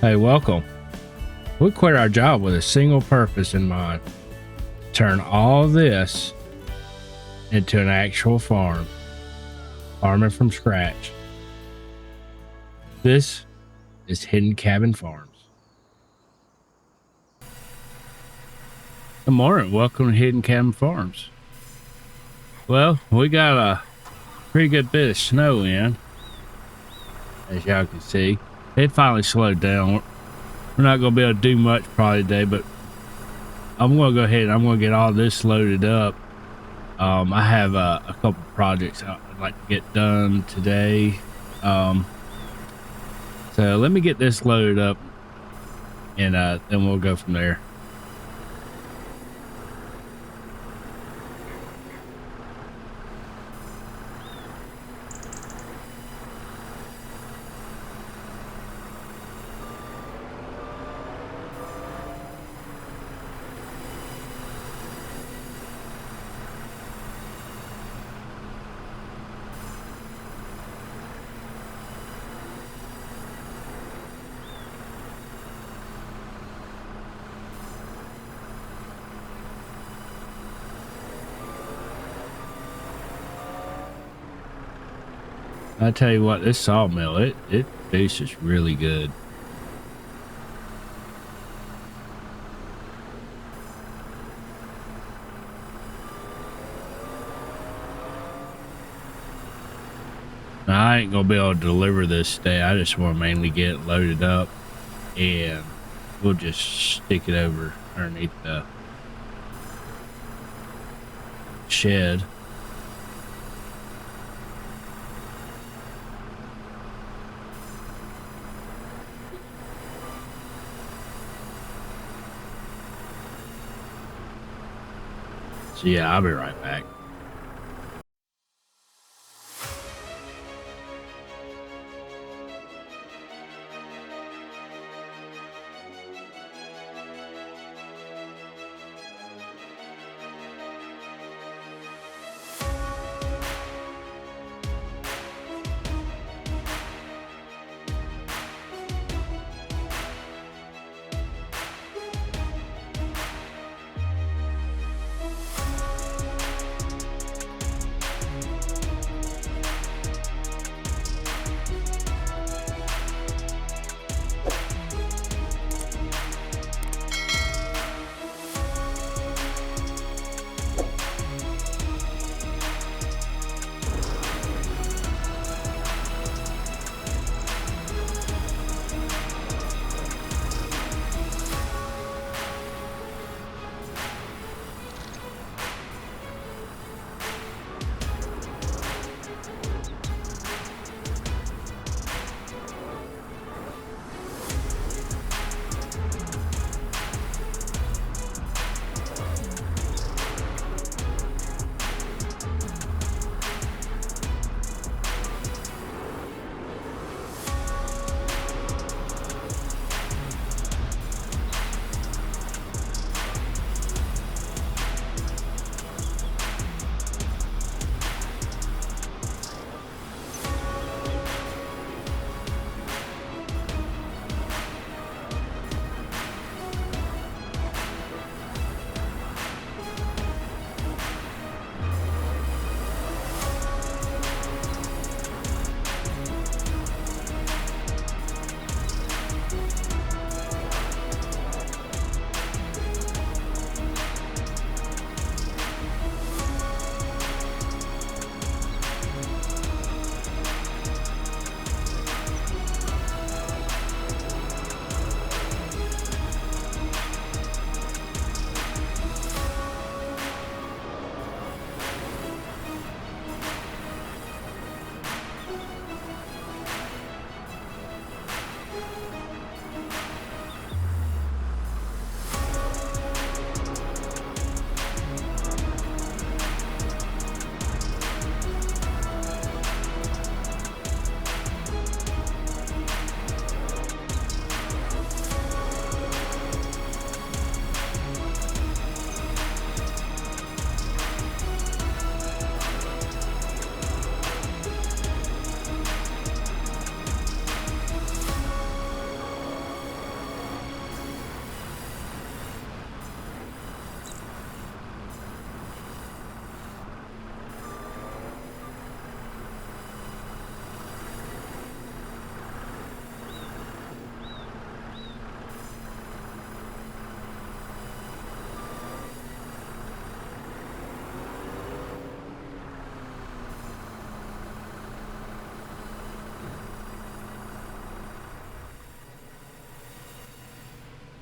Hey, welcome. We quit our job with a single purpose in mind. Turn all this into an actual farm. Farming from scratch. This is Hidden Cabin Farms. Good morning. Welcome to Hidden Cabin Farms. Well, we got a pretty good bit of snow in, as y'all can see. It finally slowed down. We're not going to be able to do much probably today, but I'm going to go ahead and I'm going to get all this loaded up. I have a couple projects I'd like to get done today. So let me get this loaded up and then we'll go from there. I tell you what, this sawmill, it tastes really good. Now, I ain't gonna be able to deliver this today. I just want to mainly get it loaded up and we'll just stick it over underneath the shed. So yeah, I'll be right back.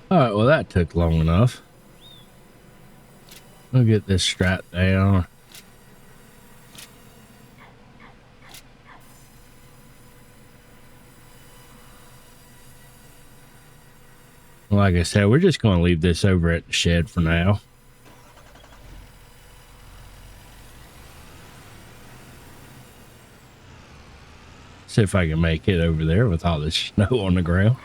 All right, well, that took long enough. I'll get this strapped down. Like I said, we're just going to leave this over at the shed for now. See if I can make it over there with all this snow on the ground.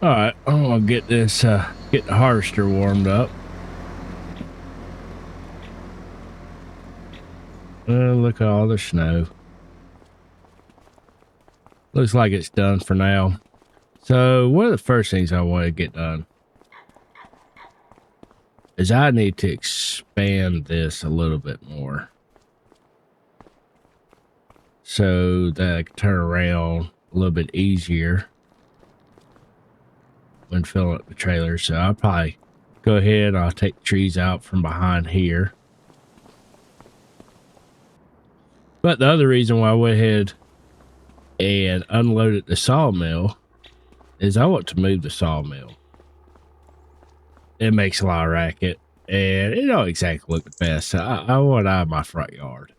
All right, I'm gonna get this, get the harvester warmed up. Look at all the snow. Looks like it's done for now. So one of the first things I want to get done is I need to expand this a little bit more so that I can turn around a little bit easier when filling up the trailer. So I'll probably go ahead and I'll take the trees out from behind here. But the other reason why I went ahead and unloaded the sawmill is I want to move the sawmill. It makes a lot of racket and it don't exactly look the best. So I want it out of my front yard.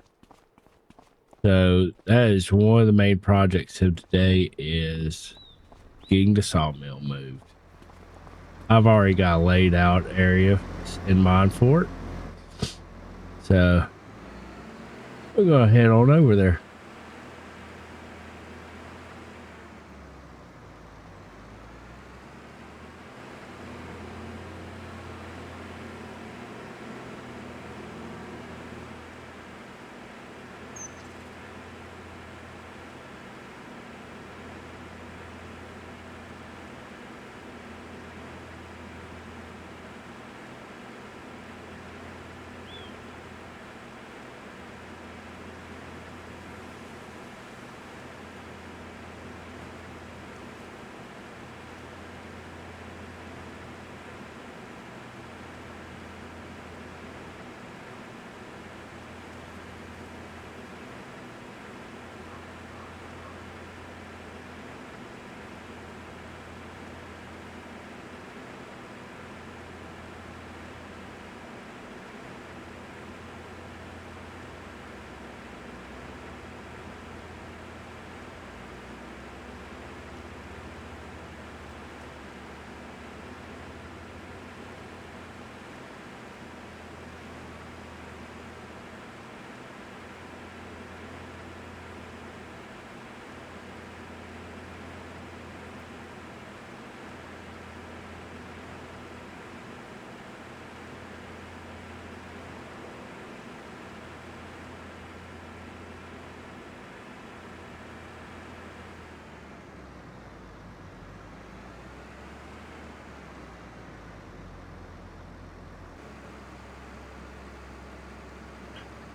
So that is one of the main projects of today, is getting the sawmill moved. I've already got a laid out area in mind for it. So we're going to head on over there.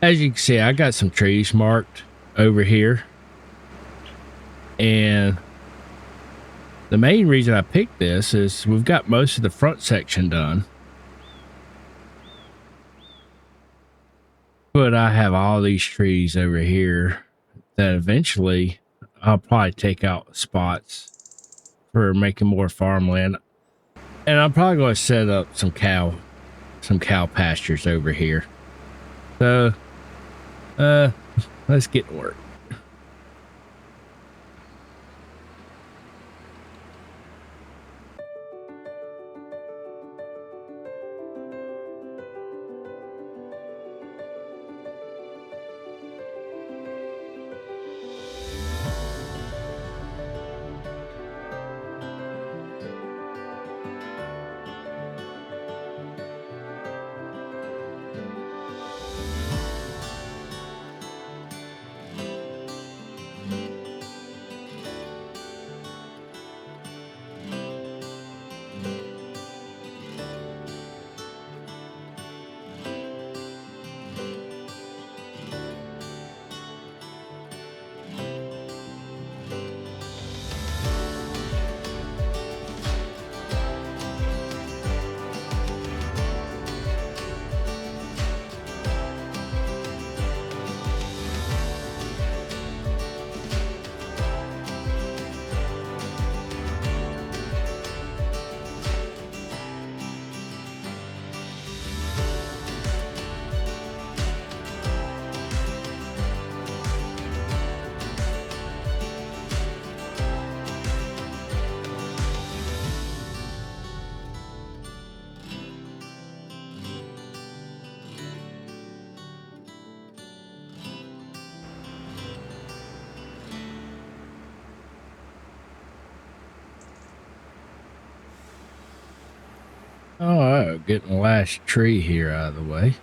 as you can see, I got some trees marked over here. And the main reason I picked this is we've got most of the front section done. But I have all these trees over here that eventually I'll probably take out spots for making more farmland. And I'm probably going to set up some cow pastures over here. So, let's get to work. All right, getting the last tree here out of the way.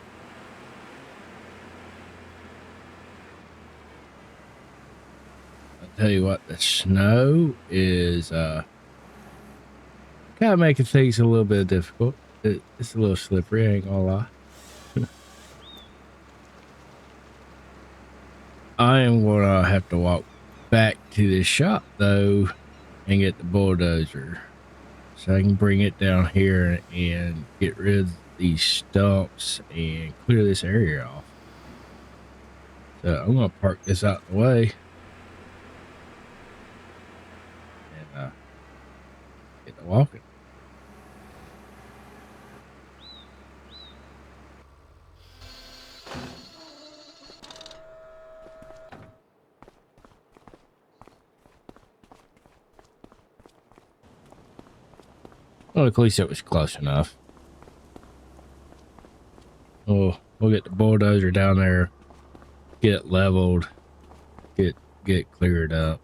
I'll tell you what, the snow is kind of making things a little bit difficult. It's a little slippery, I ain't gonna lie. I am gonna have to walk back to the shop though and get the bulldozer so I can bring it down here and get rid of these stumps and clear this area off. So I'm gonna park this out the way and get to walking. Well, at least it was close enough. We'll get the bulldozer down there, get it leveled, get it cleared up.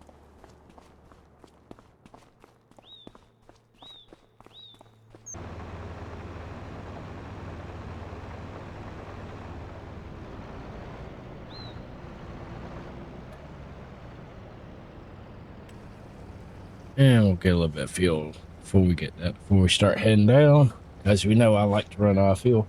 And we'll get a little bit of fuel before we start heading down. As we know, I like to run off fuel.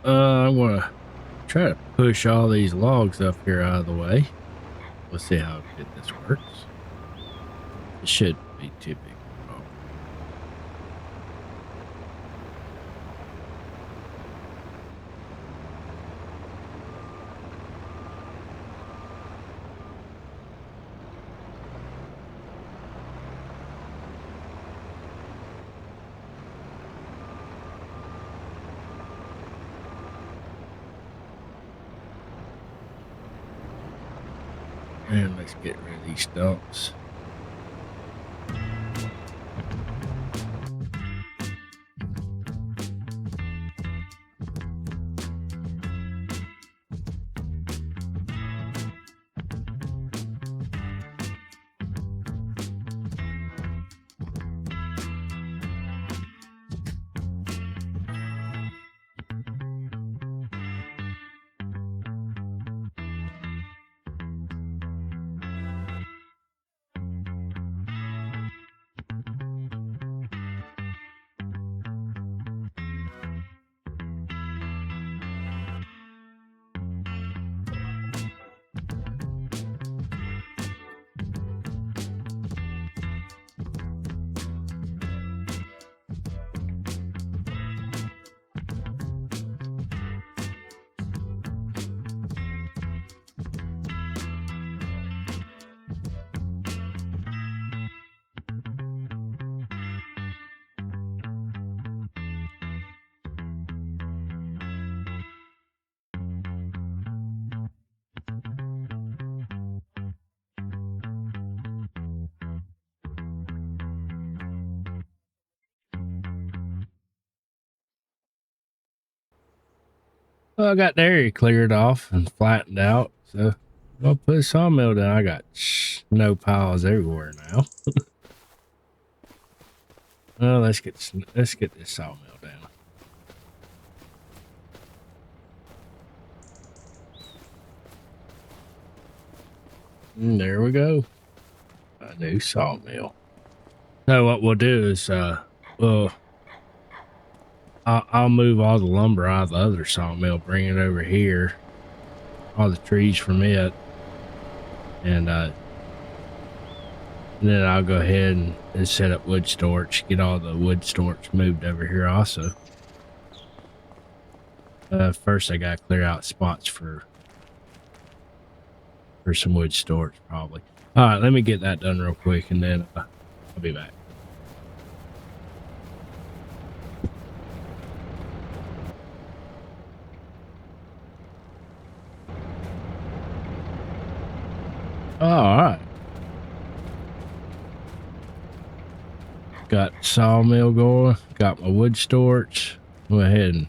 I'm gonna try to push all these logs up here out of the way. Let's see how good this works. It should be too big. Oh. And let's get rid of these stumps. Well, I got the area cleared off and flattened out, so I'll put a sawmill down. I got snow piles everywhere now. Well, let's get this sawmill down. And there we go. A new sawmill. So what we'll do is, I'll move all the lumber out of the other sawmill, bring it over here, all the trees from it, and then I'll go ahead and set up wood storage, get all the wood storage moved over here also. First I gotta clear out spots for some wood storage probably. All right, let me get that done real quick and then I'll be back. All right. Got sawmill going, got my wood storage. Go ahead and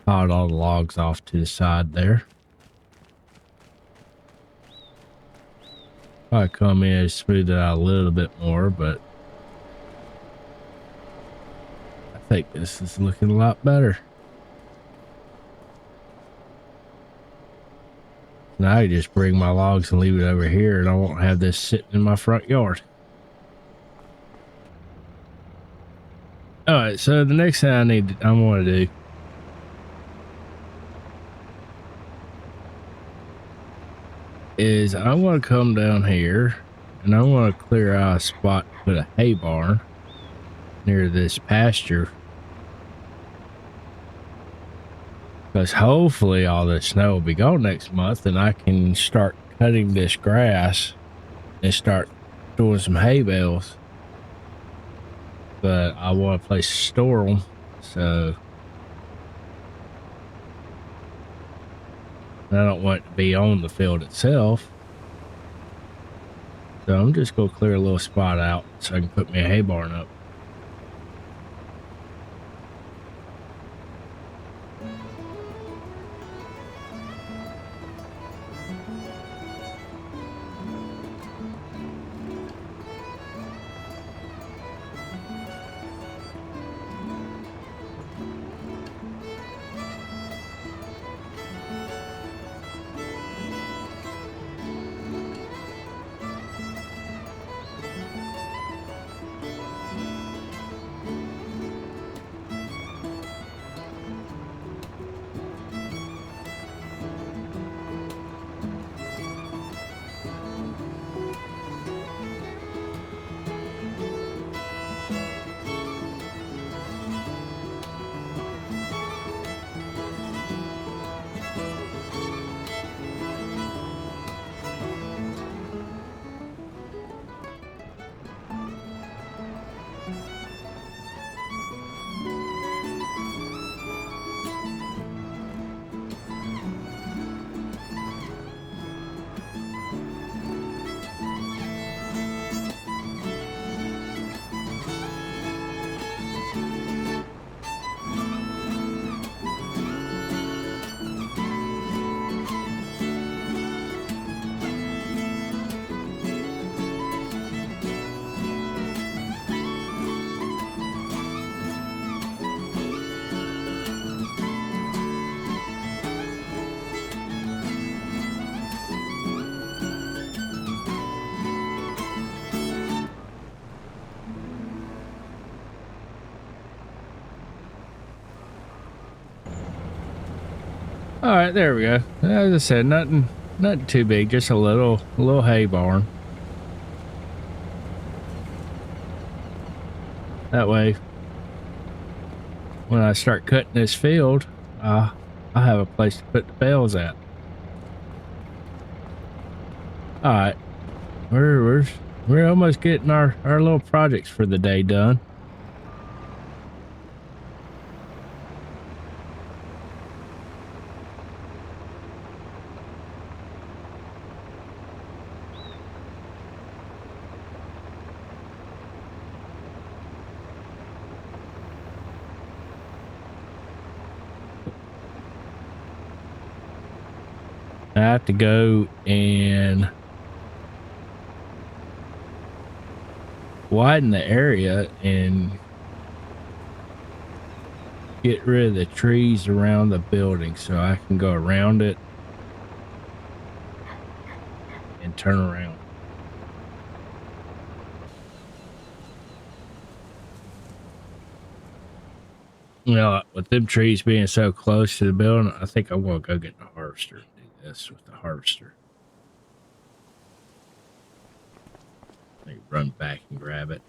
piled all the logs off to the side there. I come in and smooth it out a little bit more, but I think this is looking a lot better. Now I just bring my logs and leave it over here and I won't have this sitting in my front yard. All right, so the next thing I want to do is I want to come down here and I want to clear out a spot to put a hay barn near this pasture. Because hopefully all the snow will be gone next month and I can start cutting this grass and start doing some hay bales. But I want a place to store them, so I don't want it to be on the field itself. So I'm just going to clear a little spot out so I can put me a hay barn up. All right, there we go. As I said, nothing too big, just a little hay barn. That way, when I start cutting this field, I have a place to put the bales at. All right, we're almost getting our little projects for the day done. I have to go and widen the area and get rid of the trees around the building so I can go around it and turn around. You know, with them trees being so close to the building, I think I'm going to go get the harvester and do this with the harvester. Maybe run back and grab it.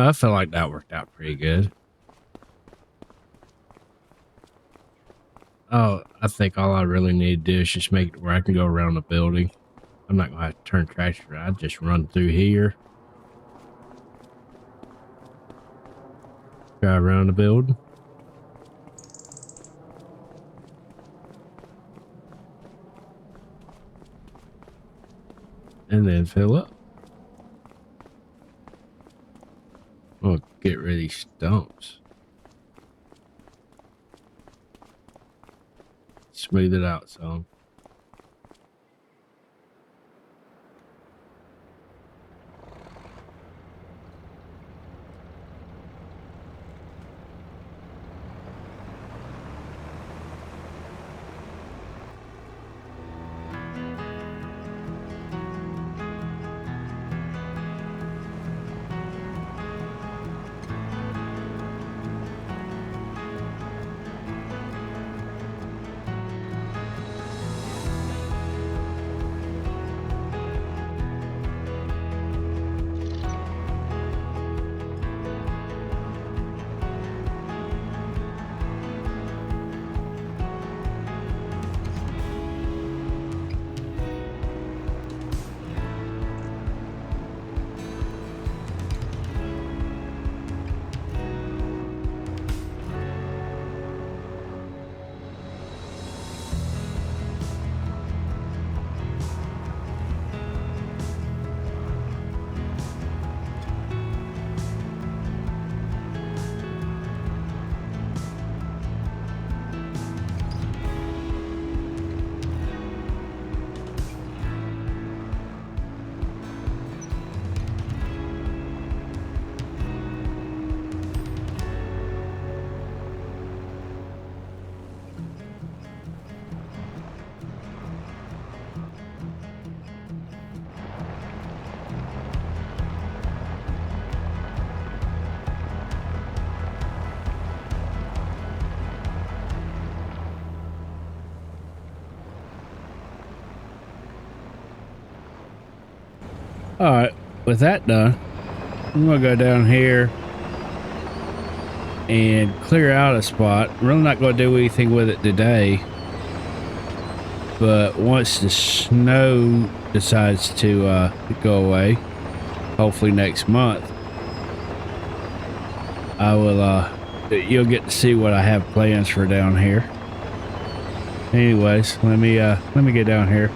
I feel like that worked out pretty good. Oh, I think all I really need to do is just make it where I can go around the building. I'm not going to have to turn tractor. I just run through here. Drive around the building. And then fill up. We'll get rid of these stumps. Smooth it out some. All right, with that done, I'm gonna go down here and clear out a spot. I'm really not gonna do anything with it today, but once the snow decides to go away, hopefully next month, I will you'll get to see what I have plans for down here. Anyways, let me get down here.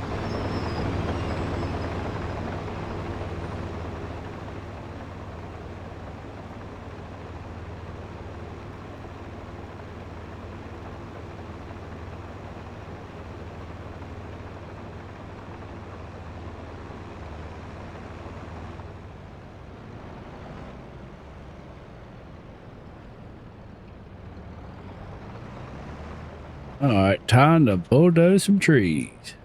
All right, time to bulldoze some trees.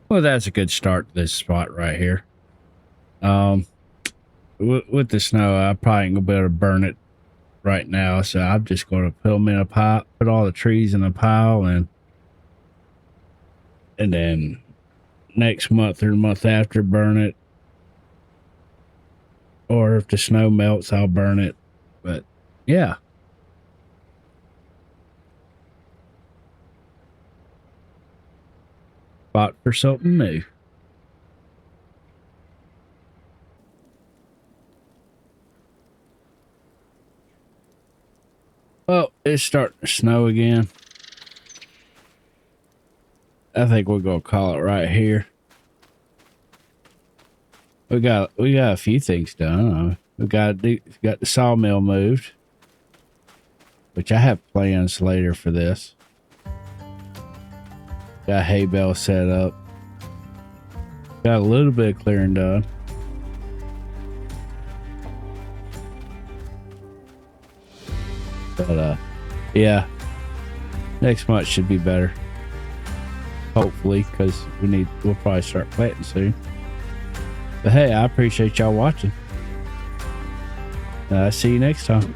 Well, that's a good start to this spot right here. With the snow, I probably ain't gonna be able to burn it right now, so I'm just gonna put them in a pile, put all the trees in a pile, and then next month or the month after burn it. Or if the snow melts, I'll burn it. But yeah. Spot for something new. Well, it's starting to snow again. I think we're gonna call it right here. We got a few things done. We got the sawmill moved, which I have plans later for this. Got hay bale set up. Got a little bit of clearing done. But yeah, next month should be better. Hopefully, because we'll probably start planting soon. But hey, I appreciate y'all watching. See you next time.